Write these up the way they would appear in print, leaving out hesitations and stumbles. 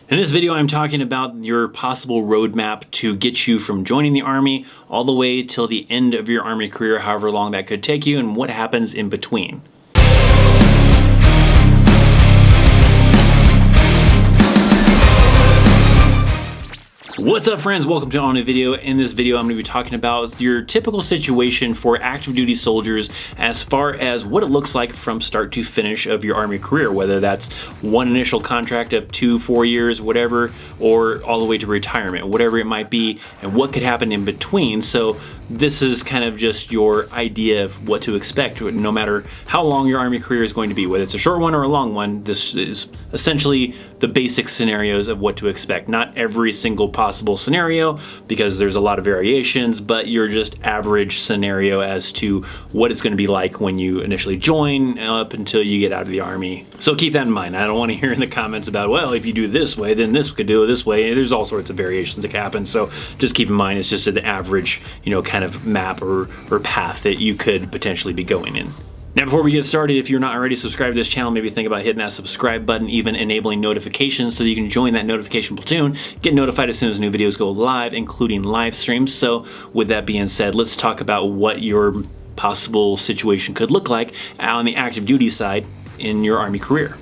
In this video, I'm talking about your possible roadmap to get you from joining the Army all the way till the end of your Army career, however long that could take you, and what happens in between. What's up, friends? Welcome to a new video. In this video, I'm going to be talking about your typical situation for active duty soldiers as far as what it looks like from start to finish of your Army career, whether that's one initial contract of 2-4 years, whatever, or all the way to retirement, whatever it might be, and what could happen in between. So this is kind of just your idea of what to expect, no matter how long your Army career is going to be, whether it's a short one or a long one. This is essentially the basic scenarios of what to expect. Not every single possible scenario, because there's a lot of variations, but your just average scenario as to what it's going to be like when you initially join up until you get out of the Army. So keep that in mind. I don't want to hear in the comments about, well, if you do this way, then this could do it this way. There's all sorts of variations that can happen. So just keep in mind, it's just an average, kind of map or path that you could potentially be going in. Now, before we get started, if you're not already subscribed to this channel, maybe think about hitting that subscribe button, even enabling notifications so that you can join that notification platoon, get notified as soon as new videos go live, including live streams. So with that being said, let's talk about what your possible situation could look like on the active duty side in your Army career.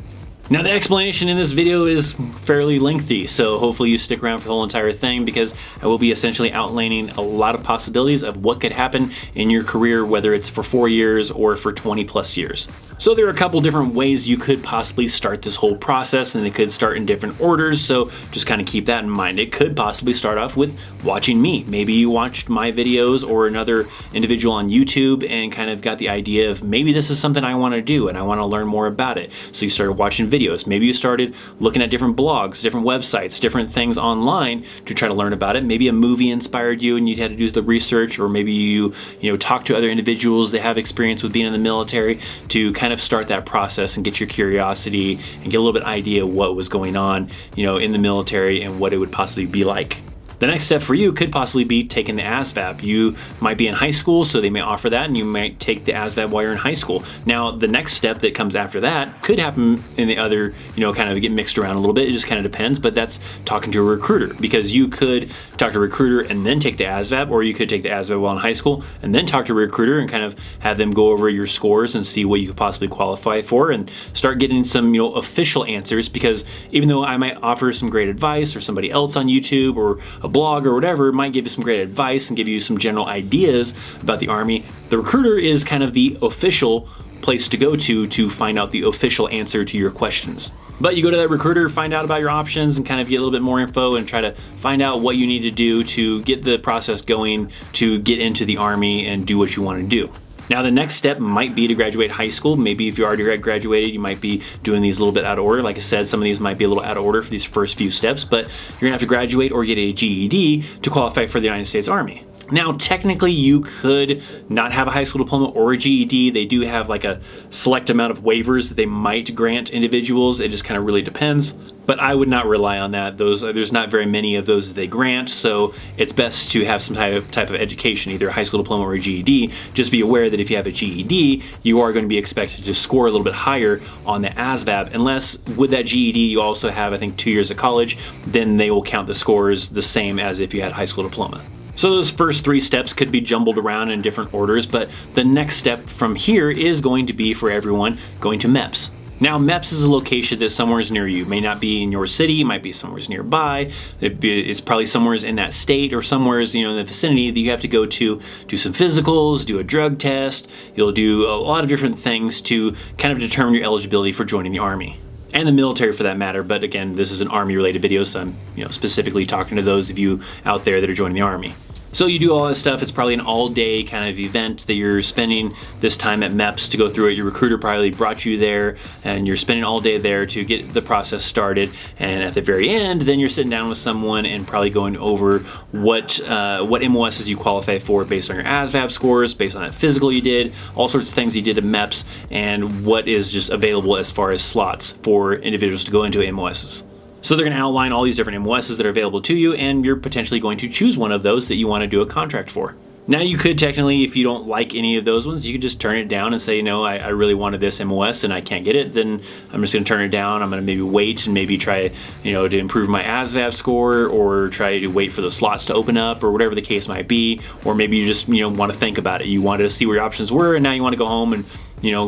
Now, the explanation in this video is fairly lengthy, so hopefully you stick around for the whole entire thing, because I will be essentially outlining a lot of possibilities of what could happen in your career, whether it's for 4 years or for 20 plus years. So there are a couple different ways you could possibly start this whole process, and it could start in different orders, so just kind of keep that in mind. It could possibly start off with watching me. Maybe you watched my videos or another individual on YouTube and kind of got the idea of, maybe this is something I want to do and I want to learn more about it. So you started watching videos. Maybe you started looking at different blogs, different websites, different things online to try to learn about it. Maybe a movie inspired you and you had to do the research, or maybe you talk to other individuals that have experience with being in the military to kind of start that process and get your curiosity and get a little bit idea what was going on, in the military and what it would possibly be like. The next step for you could possibly be taking the ASVAB. You might be in high school, so they may offer that, and you might take the ASVAB while you're in high school. Now, the next step that comes after that could happen in the other, kind of get mixed around a little bit. It just kind of depends, but that's talking to a recruiter, because you could talk to a recruiter and then take the ASVAB, or you could take the ASVAB while in high school and then talk to a recruiter and kind of have them go over your scores and see what you could possibly qualify for and start getting some, official answers, because even though I might offer some great advice, or somebody else on YouTube or a blog or whatever might give you some great advice and give you some general ideas about the Army, the recruiter is kind of the official place to go to find out the official answer to your questions. But you go to that recruiter, find out about your options, and kind of get a little bit more info and try to find out what you need to do to get the process going to get into the Army and do what you want to do. Now, the next step might be to graduate high school. Maybe if you already graduated, you might be doing these a little bit out of order. Like I said, some of these might be a little out of order for these first few steps, but you're gonna have to graduate or get a GED to qualify for the United States Army. Now, technically, you could not have a high school diploma or a GED. They do have like a select amount of waivers that they might grant individuals. It just kind of really depends. But I would not rely on that. There's not very many of those that they grant, so it's best to have some type of education, either a high school diploma or a GED. Just be aware that if you have a GED, you are going to be expected to score a little bit higher on the ASVAB, unless with that GED you also have, I think, 2 years of college. Then they will count the scores the same as if you had a high school diploma. So those first 3 steps could be jumbled around in different orders, but the next step from here is going to be, for everyone, going to MEPS. Now, MEPS is a location that's somewhere near you. It may not be in your city, it might be somewhere nearby. It's probably somewhere in that state or somewhere in the vicinity that you have to go to do some physicals, do a drug test. You'll do a lot of different things to kind of determine your eligibility for joining the Army. And the military for that matter, but again, this is an Army related video, so I'm specifically talking to those of you out there that are joining the Army. So you do all this stuff. It's probably an all-day kind of event that you're spending this time at MEPS to go through it. Your recruiter probably brought you there, and you're spending all day there to get the process started. And at the very end, then you're sitting down with someone and probably going over what MOSs you qualify for based on your ASVAB scores, based on that physical you did, all sorts of things you did at MEPS, and what is just available as far as slots for individuals to go into MOSs. So they're going to outline all these different MOSs that are available to you, and you're potentially going to choose one of those that you want to do a contract for. Now you could technically, if you don't like any of those ones, you could just turn it down and say, no, I really wanted this MOS and I can't get it, then I'm just gonna turn it down. I'm gonna maybe wait and maybe try, to improve my ASVAB score, or try to wait for the slots to open up, or whatever the case might be. Or maybe you just, wanna think about it. You wanted to see where your options were, and now you wanna go home and,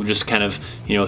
just kind of,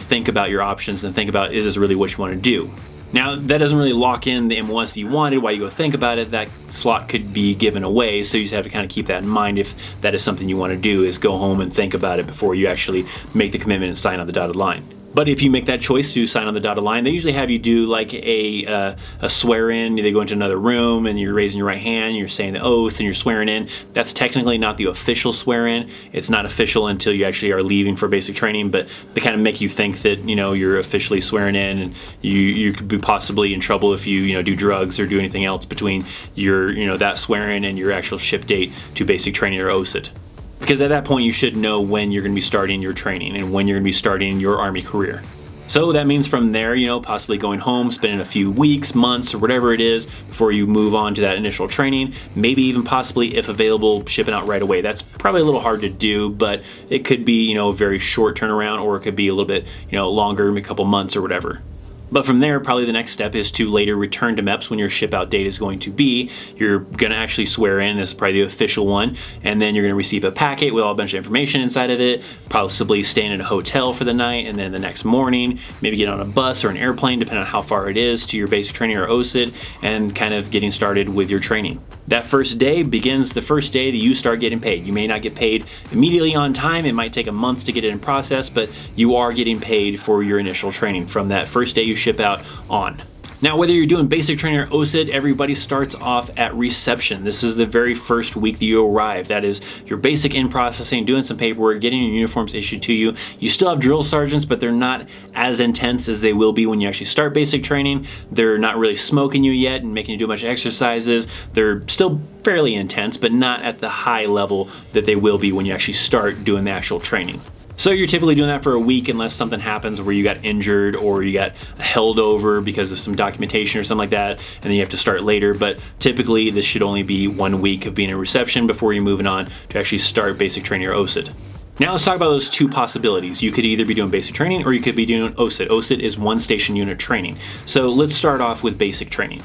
think about your options and think about, is this really what you wanna do? Now, that doesn't really lock in the MOS that you wanted. While you go think about it, that slot could be given away, so you just have to kind of keep that in mind if that is something you want to do, is go home and think about it before you actually make the commitment and sign on the dotted line. But if you make that choice to sign on the dotted line, they usually have you do like a swear-in. They go into another room and you're raising your right hand, you're saying the oath, and you're swearing in. That's technically not the official swear-in. It's not official until you actually are leaving for basic training, but they kind of make you think that, you're officially swearing in, and you could be possibly in trouble if you, do drugs or do anything else between your, that swearing and your actual ship date to basic training or OSUT. Because at that point you should know when you're going to be starting your training and when you're going to be starting your Army career. So that means from there, possibly going home, spending a few weeks, months, or whatever it is before you move on to that initial training. Maybe even possibly, if available, shipping out right away. That's probably a little hard to do, but it could be, a very short turnaround, or it could be a little bit, longer, a couple months or whatever. But from there, probably the next step is to later return to MEPS when your ship out date is going to be. You're gonna actually swear in, this is probably the official one, and then you're gonna receive a packet with all a bunch of information inside of it, possibly staying in a hotel for the night, and then the next morning, maybe get on a bus or an airplane, depending on how far it is to your basic training or OSUT, and kind of getting started with your training. That first day begins the first day that you start getting paid. You may not get paid immediately on time. It might take a month to get it in process, but you are getting paid for your initial training from that first day you ship out on. Now, whether you're doing basic training or OSUT, everybody starts off at reception. This is the very first week that you arrive. That is your basic in processing, doing some paperwork, getting your uniforms issued to you. You still have drill sergeants, but they're not as intense as they will be when you actually start basic training. They're not really smoking you yet and making you do a bunch of exercises. They're still fairly intense, but not at the high level that they will be when you actually start doing the actual training. So you're typically doing that for a week unless something happens where you got injured or you got held over because of some documentation or something like that, and then you have to start later. But typically this should only be 1 week of being in reception before you're moving on to actually start basic training or OSUT. Now let's talk about those two possibilities. You could either be doing basic training or you could be doing OSUT. OSUT is one station unit training. So let's start off with basic training.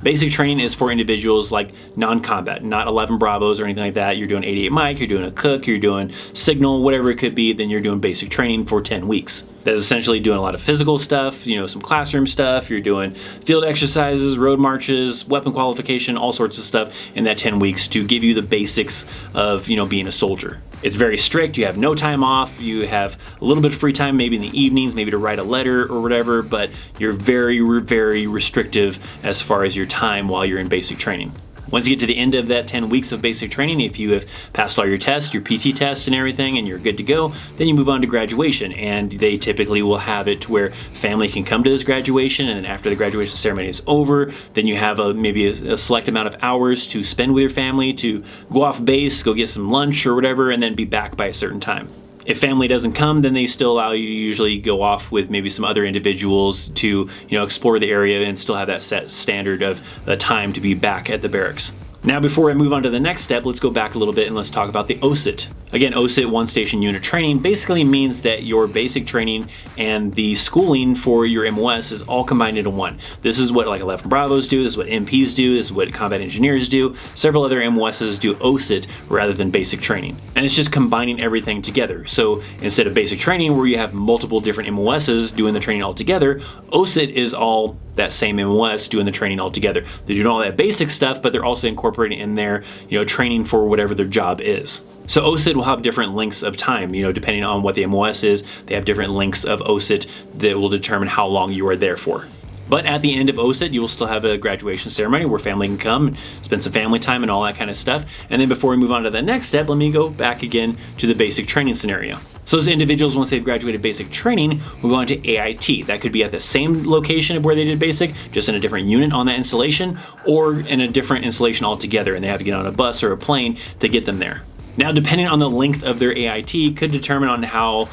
Basic training is for individuals like non-combat, not 11 Bravos or anything like that. You're doing 88 Mike, you're doing a cook, you're doing signal, whatever it could be, then you're doing basic training for 10 weeks. That's essentially doing a lot of physical stuff, some classroom stuff, you're doing field exercises, road marches, weapon qualification, all sorts of stuff in that 10 weeks to give you the basics of, being a soldier. It's very strict, you have no time off, you have a little bit of free time maybe in the evenings, maybe to write a letter or whatever, but you're very, very restrictive as far as your time while you're in basic training. Once you get to the end of that 10 weeks of basic training, if you have passed all your tests, your PT tests and everything, and you're good to go, then you move on to graduation. And they typically will have it to where family can come to this graduation, and then after the graduation ceremony is over, then you have maybe a select amount of hours to spend with your family, to go off base, go get some lunch or whatever, and then be back by a certain time. If family doesn't come, then they still allow you to usually go off with maybe some other individuals to, explore the area and still have that set standard of the time to be back at the barracks. Now, before I move on to the next step, let's go back a little bit and let's talk about the OSUT. Again, OSUT, one station unit training, basically means that your basic training and the schooling for your MOS is all combined into one. This is what like 11 Bravos do, this is what MPs do, this is what combat engineers do. Several other MOSs do OSUT rather than basic training. And it's just combining everything together. So instead of basic training where you have multiple different MOSs doing the training all together, OSUT is all that same MOS doing the training all together. They're doing all that basic stuff, but they're also incorporating in there, training for whatever their job is. So OSUT will have different lengths of time, depending on what the MOS is, they have different lengths of OSUT that will determine how long you are there for. But at the end of OSUT, you will still have a graduation ceremony where family can come and spend some family time and all that kind of stuff. And then before we move on to the next step, let me go back again to the basic training scenario. So as individuals, once they've graduated basic training, we'll go on to AIT. That could be at the same location of where they did basic, just in a different unit on that installation, or in a different installation altogether, and they have to get on a bus or a plane to get them there. Now, depending on the length of their AIT could determine on how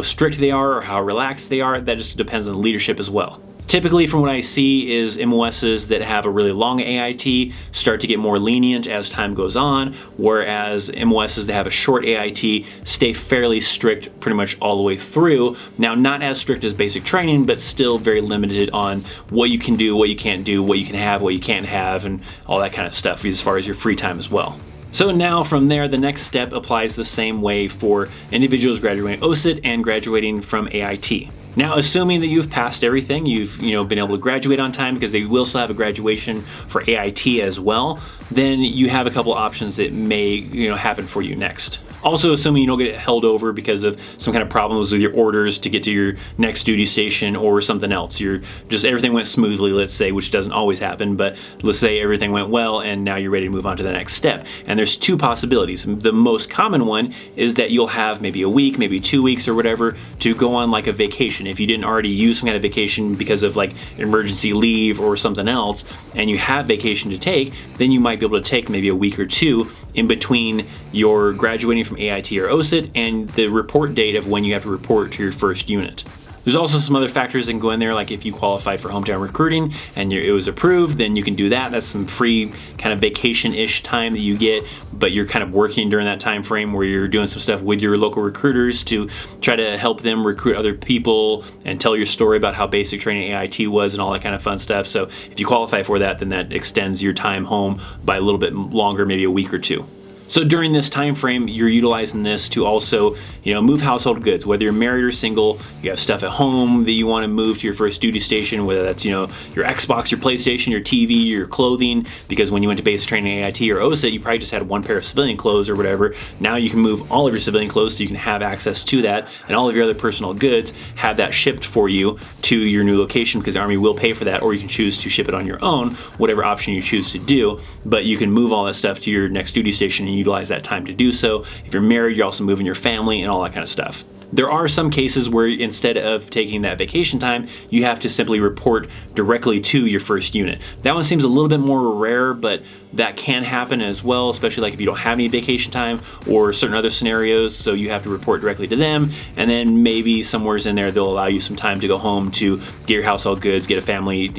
strict they are or how relaxed they are. That just depends on the leadership as well. Typically, from what I see, is MOSs that have a really long AIT start to get more lenient as time goes on, whereas MOSs that have a short AIT stay fairly strict pretty much all the way through. Now, not as strict as basic training, but still very limited on what you can do, what you can't do, what you can have, what you can't have, and all that kind of stuff as far as your free time as well. So now from there, the next step applies the same way for individuals graduating OSUT and graduating from AIT. Now, assuming that you've passed everything, you've been able to graduate on time, because they will still have a graduation for AIT as well, then you have a couple options that may happen for you next. Also, assuming you don't get held over because of some kind of problems with your orders to get to your next duty station or something else. Everything went smoothly, let's say, which doesn't always happen, but let's say everything went well and now you're ready to move on to the next step. And there's two possibilities. The most common one is that you'll have maybe a week, maybe 2 weeks or whatever to go on like a vacation. If you didn't already use some kind of vacation because of like emergency leave or something else, and you have vacation to take, then you might be able to take maybe a week or two in between your graduating from AIT or OSUT and the report date of when you have to report to your first unit. There's also some other factors that can go in there, like if you qualify for hometown recruiting and it was approved, then you can do that. That's some free kind of vacation-ish time that you get, but you're kind of working during that time frame where you're doing some stuff with your local recruiters to try to help them recruit other people and tell your story about how basic training AIT was and all that kind of fun stuff. So if you qualify for that, then that extends your time home by a little bit longer, maybe a week or two. So during this time frame, you're utilizing this to also, move household goods. Whether you're married or single, you have stuff at home that you want to move to your first duty station, whether that's, your Xbox, your PlayStation, your TV, your clothing, because when you went to basic training AIT or OSUT, you probably just had one pair of civilian clothes or whatever. Now you can move all of your civilian clothes so you can have access to that, and all of your other personal goods, have that shipped for you to your new location, because the Army will pay for that, or you can choose to ship it on your own, whatever option you choose to do. But you can move all that stuff to your next duty station and utilize that time to do so. If you're married, you're also moving your family and all that kind of stuff. There are some cases where instead of taking that vacation time, you have to simply report directly to your first unit. That one seems a little bit more rare, but that can happen as well, especially like if you don't have any vacation time or certain other scenarios, so you have to report directly to them, and then maybe somewhere's in there they'll allow you some time to go home to get your household goods, get a family,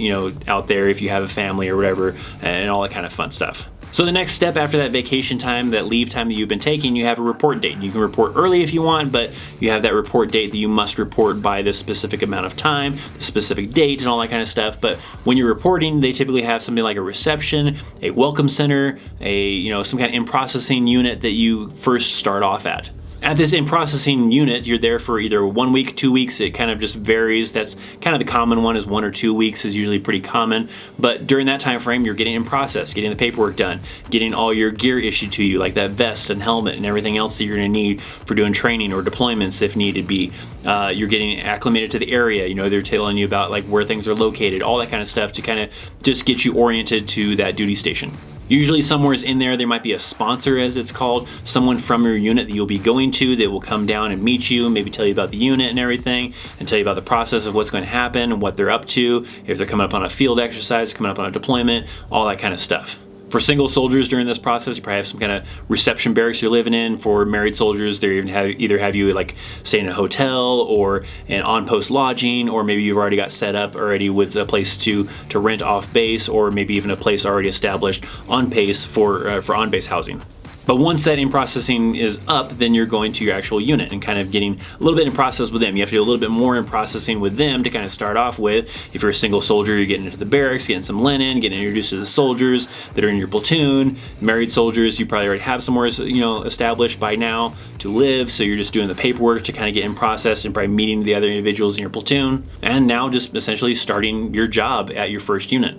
out there if you have a family or whatever, and all that kind of fun stuff. So the next step after that vacation time, that leave time that you've been taking, you have a report date. You can report early if you want, but you have that report date that you must report by this specific amount of time, the specific date, and all that kind of stuff. But when you're reporting, they typically have something like a reception, a welcome center, some kind of in-processing unit that you first start off at. At this in-processing unit, you're there for either 1 week, 2 weeks, it kind of just varies. That's kind of the common one, is 1 or 2 weeks is usually pretty common. But during that time frame, you're getting in process, getting the paperwork done, getting all your gear issued to you, like that vest and helmet and everything else that you're gonna need for doing training or deployments if need to be. You're getting acclimated to the area, they're telling you about like where things are located, all that kind of stuff to kind of just get you oriented to that duty station. Usually somewhere's in there might be a sponsor, as it's called, someone from your unit that you'll be going to that will come down and meet you, maybe tell you about the unit and everything, and tell you about the process of what's going to happen and what they're up to, if they're coming up on a field exercise, coming up on a deployment, all that kind of stuff. For single soldiers during this process, you probably have some kind of reception barracks you're living in. For married soldiers, they either have you like stay in a hotel or an on-post lodging, or maybe you've already got set up already with a place to rent off base, or maybe even a place already established on base for on-base housing. But once that in-processing is up, then you're going to your actual unit and kind of getting a little bit in process with them. You have to do a little bit more in processing with them to kind of start off with. If you're a single soldier, you're getting into the barracks, getting some linen, getting introduced to the soldiers that are in your platoon. Married soldiers, you probably already have somewhere established by now to live, so you're just doing the paperwork to kind of get in process and probably meeting the other individuals in your platoon. And now just essentially starting your job at your first unit.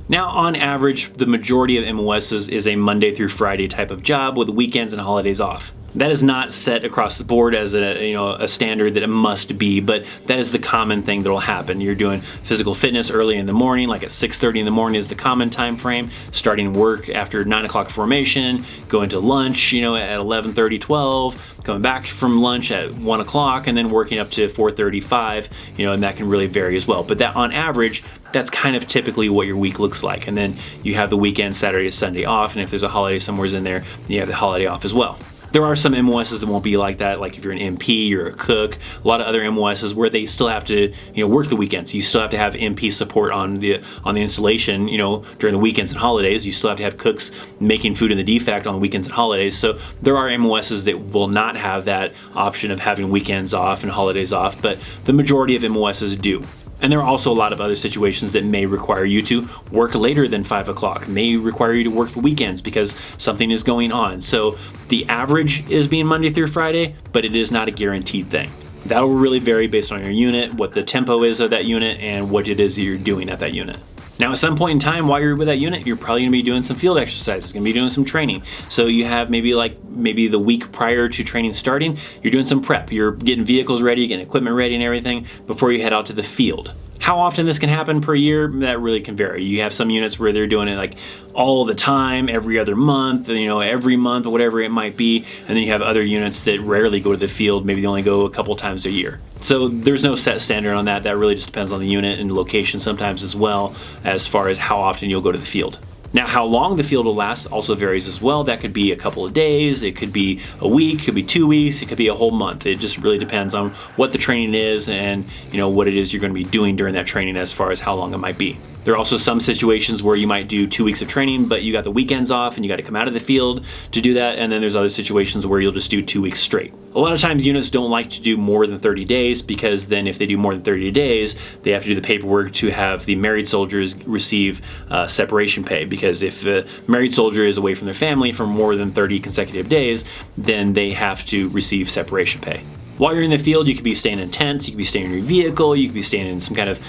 Now, on average, the majority of MOSs is a Monday through Friday type of job with weekends and holidays off. That is not set across the board as a standard that it must be, but that is the common thing that will happen. You're doing physical fitness early in the morning, like at 6:30 in the morning is the common time frame, starting work after 9 o'clock formation, going to lunch, at 11:30, 12, coming back from lunch at 1 o'clock, and then working up to 4:35, and that can really vary as well. But that on average, that's kind of typically what your week looks like. And then you have the weekend, Saturday to Sunday off, and if there's a holiday somewhere in there, you have the holiday off as well. There are some MOSs that won't be like that, like if you're an MP, you're a cook, a lot of other MOSs where they still have to, work the weekends. You still have to have MP support on the installation, during the weekends and holidays. You still have to have cooks making food in the DFAC on the weekends and holidays. So there are MOSs that will not have that option of having weekends off and holidays off, but the majority of MOSs do. And there are also a lot of other situations that may require you to work later than 5 o'clock, may require you to work the weekends because something is going on. So the average is being Monday through Friday, but it is not a guaranteed thing. That will really vary based on your unit, what the tempo is of that unit, and what it is that you're doing at that unit. Now, at some point in time while you're with that unit, you're probably gonna be doing some field exercises, gonna be doing some training. So you have maybe the week prior to training starting, you're doing some prep. You're getting vehicles ready, getting equipment ready and everything before you head out to the field. How often this can happen per year, that really can vary. You have some units where they're doing it like all the time, every other month, every month, whatever it might be. And then you have other units that rarely go to the field, maybe they only go a couple times a year. So there's no set standard on that. That really just depends on the unit and location sometimes as well, as far as how often you'll go to the field. Now, how long the field will last also varies as well. That could be a couple of days, it could be a week, it could be 2 weeks, it could be a whole month. It just really depends on what the training is and what it is you're going to be doing during that training as far as how long it might be. There are also some situations where you might do 2 weeks of training, but you got the weekends off and you got to come out of the field to do that. And then there's other situations where you'll just do 2 weeks straight. A lot of times units don't like to do more than 30 days because then if they do more than 30 days, they have to do the paperwork to have the married soldiers receive separation pay. Because if the married soldier is away from their family for more than 30 consecutive days, then they have to receive separation pay. While you're in the field, you could be staying in tents, you could be staying in your vehicle, you could be staying in some kind of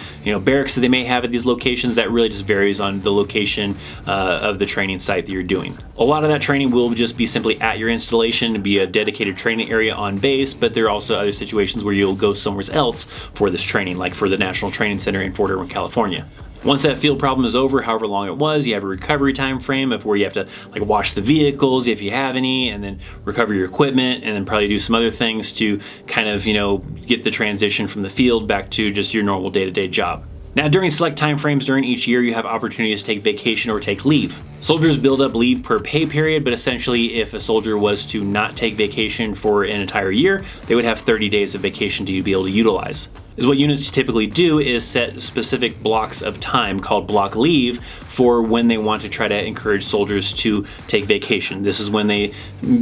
barracks that they may have at these locations. That really just varies on the location of the training site that you're doing. A lot of that training will just be simply at your installation, be a dedicated training area on base, but there are also other situations where you'll go somewhere else for this training, like for the National Training Center in Fort Irwin, California. Once that field problem is over, however long it was, you have a recovery time frame of where you have to wash the vehicles if you have any, and then recover your equipment, and then probably do some other things to kind of get the transition from the field back to just your normal day-to-day job. Now, during select time frames during each year, you have opportunities to take vacation or take leave. Soldiers build up leave per pay period, but essentially if a soldier was to not take vacation for an entire year, they would have 30 days of vacation to be able to utilize. What units typically do is set specific blocks of time called block leave for when they want to try to encourage soldiers to take vacation. This is when they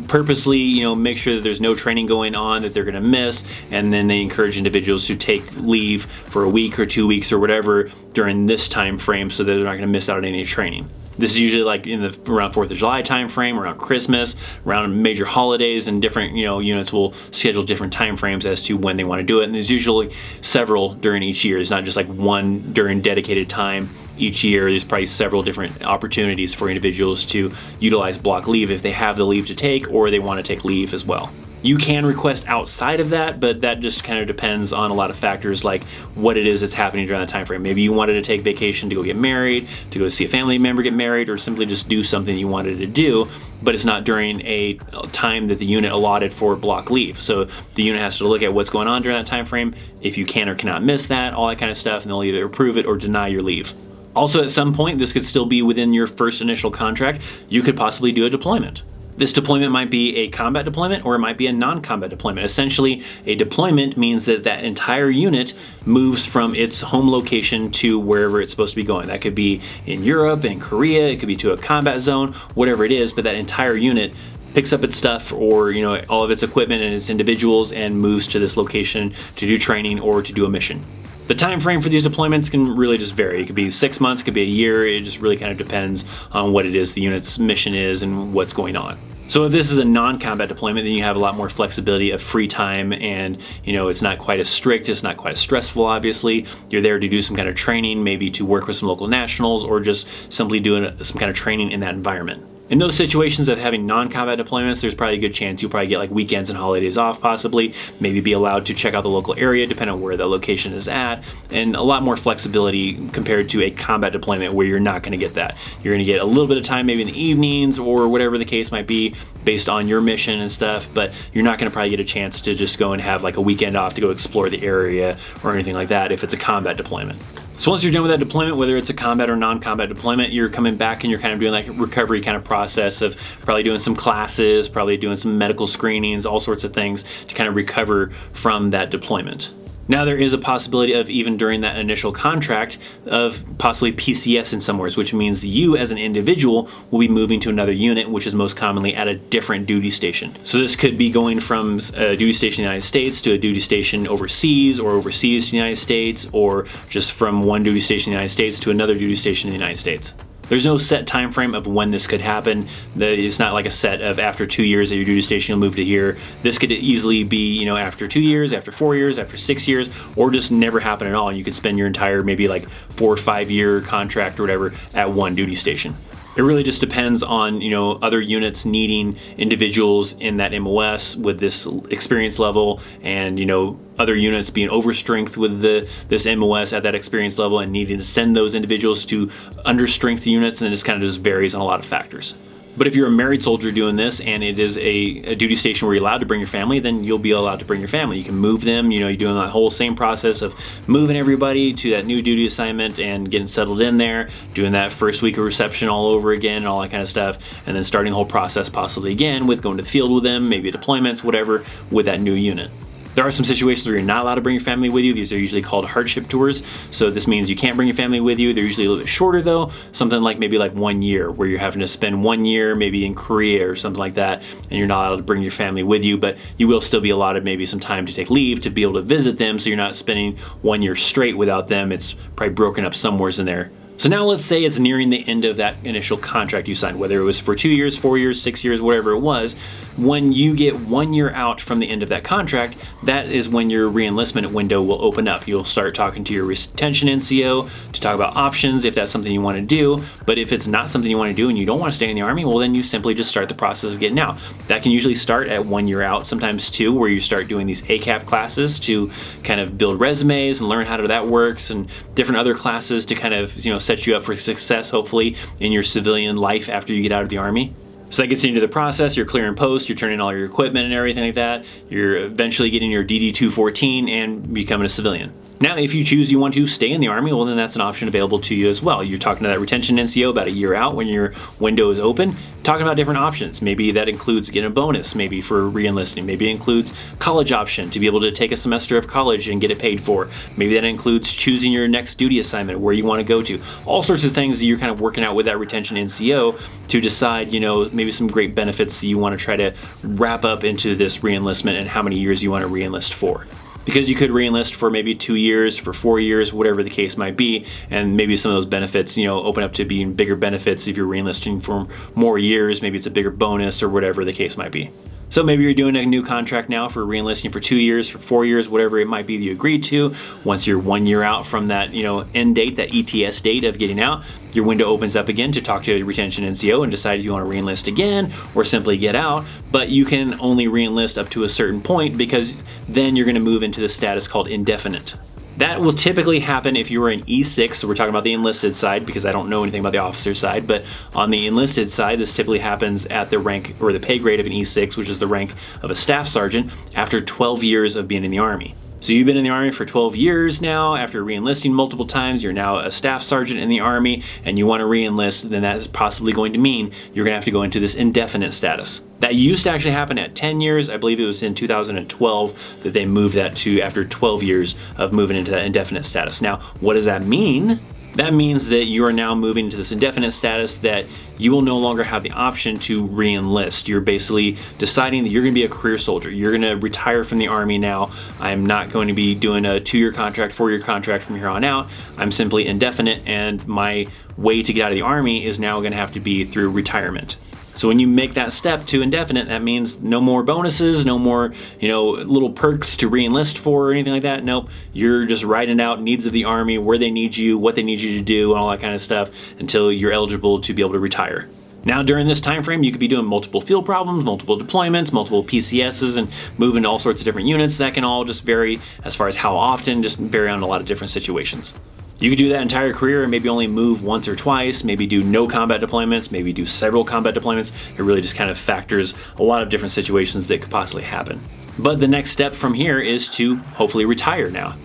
purposely, make sure that there's no training going on that they're going to miss, and then they encourage individuals to take leave for a week or 2 weeks or whatever during this time frame so that they're not going to miss out on any training. This is usually around 4th of July time frame, around Christmas, around major holidays, and different units will schedule different time frames as to when they want to do it. And there's usually several during each year. It's not just one during dedicated time each year. There's probably several different opportunities for individuals to utilize block leave if they have the leave to take or they want to take leave as well. You can request outside of that, but that just kind of depends on a lot of factors like what it is that's happening during that time frame. Maybe you wanted to take vacation to go get married, to go see a family member get married, or simply just do something you wanted to do, but it's not during a time that the unit allotted for block leave. So the unit has to look at what's going on during that time frame, if you can or cannot miss that, all that kind of stuff, and they'll either approve it or deny your leave. Also, at some point, this could still be within your first initial contract. You could possibly do a deployment. This deployment might be a combat deployment or it might be a non-combat deployment. Essentially, a deployment means that that entire unit moves from its home location to wherever it's supposed to be going. That could be in Europe, in Korea, it could be to a combat zone, whatever it is, but that entire unit picks up its stuff or all of its equipment and its individuals and moves to this location to do training or to do a mission. The time frame for these deployments can really just vary. It could be 6 months, it could be a year. It just really kind of depends on what it is the unit's mission is and what's going on. So if this is a non-combat deployment, then you have a lot more flexibility of free time and it's not quite as strict, it's not quite as stressful obviously. You're there to do some kind of training, maybe to work with some local nationals or just simply doing some kind of training in that environment. In those situations of having non-combat deployments, there's probably a good chance you'll probably get weekends and holidays off possibly, maybe be allowed to check out the local area depending on where the location is at, and a lot more flexibility compared to a combat deployment where you're not going to get that. You're going to get a little bit of time maybe in the evenings or whatever the case might be, based on your mission and stuff, but you're not gonna probably get a chance to just go and have like a weekend off to go explore the area or anything like that if it's a combat deployment. So once you're done with that deployment, whether it's a combat or non-combat deployment, you're coming back and you're kind of doing like a recovery kind of process of probably doing some classes, probably doing some medical screenings, all sorts of things to kind of recover from that deployment. Now there is a possibility of, even during that initial contract, of possibly PCS in some ways, which means you as an individual will be moving to another unit, which is most commonly at a different duty station. So this could be going from a duty station in the United States to a duty station overseas, or overseas to the United States, or just from one duty station in the United States to another duty station in the United States. There's no set time frame of when this could happen. It's not like a set of after 2 years at your duty station you'll move to here. This could easily be, you know, after 2 years, after 4 years, after 6 years, or just never happen at all. And you could spend your entire maybe like 4 or 5 year contract or whatever at one duty station. It really just depends on, you know, other units needing individuals in that MOS with this experience level, and, you know, other units being overstrength with this MOS at that experience level and needing to send those individuals to understrength units, and it just kind of just varies on a lot of factors. But if you're a married soldier doing this and it is a duty station where you're allowed to bring your family, then you'll be allowed to bring your family. You can move them, you know, you're doing that whole same process of moving everybody to that new duty assignment and getting settled in there, doing that first week of reception all over again and all that kind of stuff, and then starting the whole process possibly again with going to the field with them, maybe deployments, whatever, with that new unit. There are some situations where you're not allowed to bring your family with you. These are usually called hardship tours. So this means you can't bring your family with you. They're usually a little bit shorter though, something like maybe like 1 year, where you're having to spend 1 year maybe in Korea or something like that, and you're not allowed to bring your family with you, but you will still be allotted maybe some time to take leave to be able to visit them, so you're not spending 1 year straight without them. It's probably broken up somewhere in there. So now let's say it's nearing the end of that initial contract you signed, whether it was for 2 years, 4 years, 6 years, whatever it was. When you get 1 year out from the end of that contract, that is when your reenlistment window will open up. You'll start talking to your retention NCO to talk about options if that's something you want to do. But if it's not something you want to do and you don't want to stay in the Army, well, then you simply just start the process of getting out. That can usually start at 1 year out, sometimes 2, where you start doing these ACAP classes to kind of build resumes and learn how that works, and different other classes to kind of, you know, set you up for success, hopefully, in your civilian life after you get out of the Army. So that gets you into the process. You're clearing post, you're turning all your equipment and everything like that. You're eventually getting your DD-214 and becoming a civilian. Now, if you choose you want to stay in the Army, well, then that's an option available to you as well. You're talking to that retention NCO about a year out when your window is open, talking about different options. Maybe that includes getting a bonus, maybe for re-enlisting. Maybe it includes college option to be able to take a semester of college and get it paid for. Maybe that includes choosing your next duty assignment, where you want to go to. All sorts of things that you're kind of working out with that retention NCO to decide, you know, maybe some great benefits that you want to try to wrap up into this re-enlistment and how many years you want to re-enlist for. Because you could re-enlist for maybe 2 years, for 4 years, whatever the case might be, and maybe some of those benefits, you know, open up to being bigger benefits if you're re-enlisting for more years. Maybe it's a bigger bonus or whatever the case might be. So maybe you're doing a new contract now for re-enlisting for 2 years, for 4 years, whatever it might be that you agreed to. Once you're 1 year out from that, you know, end date, that ETS date of getting out, your window opens up again to talk to your retention NCO and decide if you want to re-enlist again or simply get out. But you can only re-enlist up to a certain point, because then you're going to move into the status called indefinite. That will typically happen if you were an E6, so we're talking about the enlisted side because I don't know anything about the officer side, but on the enlisted side, this typically happens at the rank or the pay grade of an E6, which is the rank of a staff sergeant, after 12 years of being in the Army. So you've been in the Army for 12 years now. After re-enlisting multiple times, you're now a staff sergeant in the Army, and you want to re-enlist, then that is possibly going to mean you're going to have to go into this indefinite status. That used to actually happen at 10 years. I believe it was in 2012 that they moved that to after 12 years of moving into that indefinite status. Now, what does that mean? That means that you are now moving into this indefinite status, that you will no longer have the option to re-enlist. You're basically deciding that you're going to be a career soldier. You're going to retire from the Army now. I'm not going to be doing a 2-year contract, 4-year contract from here on out. I'm simply indefinite, and my way to get out of the Army is now going to have to be through retirement. So when you make that step to indefinite, that means no more bonuses, no more, you know, little perks to re-enlist for or anything like that. Nope, you're just writing out needs of the Army, where they need you, what they need you to do, and all that kind of stuff until you're eligible to be able to retire. Now, during this time frame, you could be doing multiple field problems, multiple deployments, multiple PCSs, and moving to all sorts of different units. That can all just vary as far as how often, just vary on a lot of different situations. You could do that entire career and maybe only move once or twice, maybe do no combat deployments, maybe do several combat deployments. It really just kind of factors a lot of different situations that could possibly happen. But the next step from here is to hopefully retire now.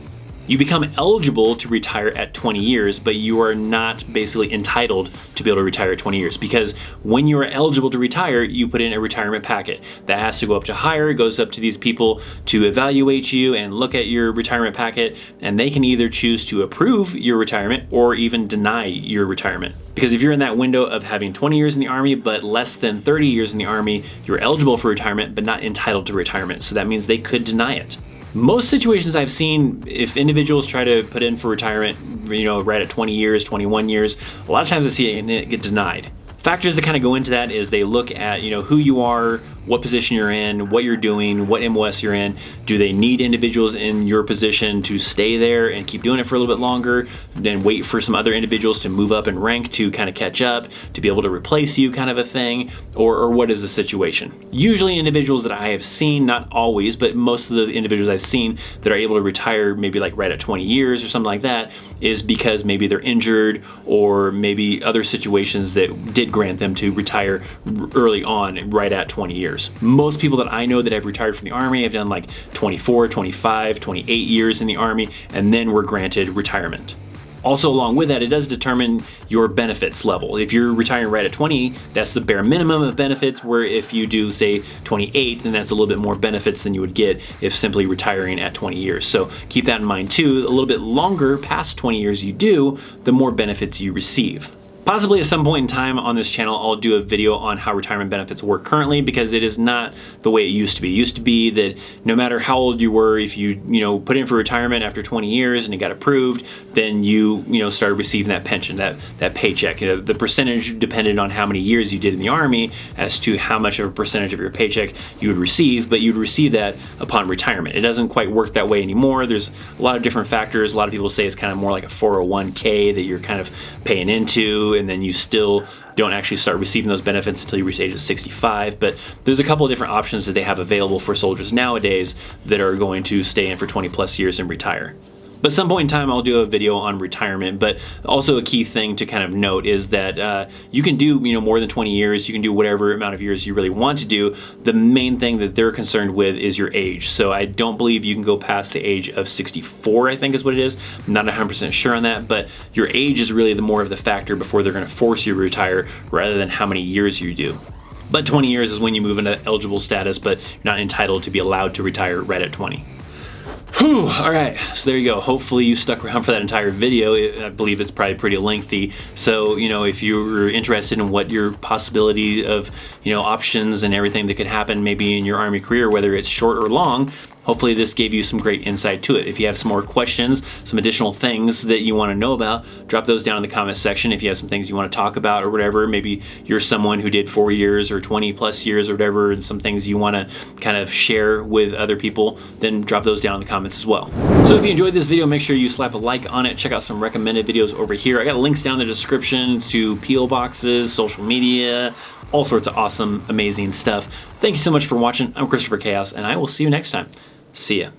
You become eligible to retire at 20 years, but you are not basically entitled to be able to retire at 20 years, because when you are eligible to retire, you put in a retirement packet. That has to go up to hire, it goes up to these people to evaluate you and look at your retirement packet, and they can either choose to approve your retirement or even deny your retirement. Because if you're in that window of having 20 years in the Army, but less than 30 years in the Army, you're eligible for retirement, but not entitled to retirement. So that means they could deny it. Most situations I've seen, if individuals try to put in for retirement, right at 20 years, 21 years, a lot of times I see it get denied. Factors that kind of go into that is they look at, who you are, what position you're in, what you're doing, what MOS you're in. Do they need individuals in your position to stay there and keep doing it for a little bit longer, then wait for some other individuals to move up in rank to kind of catch up, to be able to replace you, kind of a thing, or what is the situation? Usually individuals that I have seen, not always, but most of the individuals I've seen that are able to retire maybe like right at 20 years or something like that is because maybe they're injured or maybe other situations that did grant them to retire early on, right at 20 years. Most people that I know that have retired from the Army have done like 24, 25, 28 years in the Army, and then were granted retirement. Also, along with that, it does determine your benefits level. If you're retiring right at 20, that's the bare minimum of benefits, where if you do, say, 28, then that's a little bit more benefits than you would get if simply retiring at 20 years. So keep that in mind too. A little bit longer past 20 years you do, the more benefits you receive. Possibly at some point in time on this channel, I'll do a video on how retirement benefits work currently, because it is not the way it used to be. It used to be that no matter how old you were, if you put in for retirement after 20 years and it got approved, then you started receiving that pension, that paycheck. The percentage depended on how many years you did in the Army as to how much of a percentage of your paycheck you would receive, but you'd receive that upon retirement. It doesn't quite work that way anymore. There's a lot of different factors. A lot of people say it's kind of more like a 401k that you're kind of paying into, and then you still don't actually start receiving those benefits until you reach the age of 65. But there's a couple of different options that they have available for soldiers nowadays that are going to stay in for 20 plus years and retire. But at some point in time, I'll do a video on retirement. But also a key thing to kind of note is that you can do more than 20 years. You can do whatever amount of years you really want to do. The main thing that they're concerned with is your age. So I don't believe you can go past the age of 64, I think is what it is. I'm not 100% sure on that, but your age is really the more of the factor before they're going to force you to retire, rather than how many years you do. But 20 years is when you move into eligible status, but you're not entitled to be allowed to retire right at 20. Whew, all right, so there you go. Hopefully you stuck around for that entire video. I believe it's probably pretty lengthy. So, if you're interested in what your possibility of, options and everything that could happen maybe in your Army career, whether it's short or long, hopefully this gave you some great insight to it. If you have some more questions, some additional things that you want to know about, drop those down in the comment section. If you have some things you want to talk about or whatever, maybe you're someone who did 4 years or 20 plus years or whatever, and some things you want to kind of share with other people, then drop those down in the comments as well. So if you enjoyed this video, make sure you slap a like on it. Check out some recommended videos over here. I got links down in the description to P.O. boxes, social media, all sorts of awesome, amazing stuff. Thank you so much for watching. I'm ThatChrisChaos, and I will see you next time. See ya.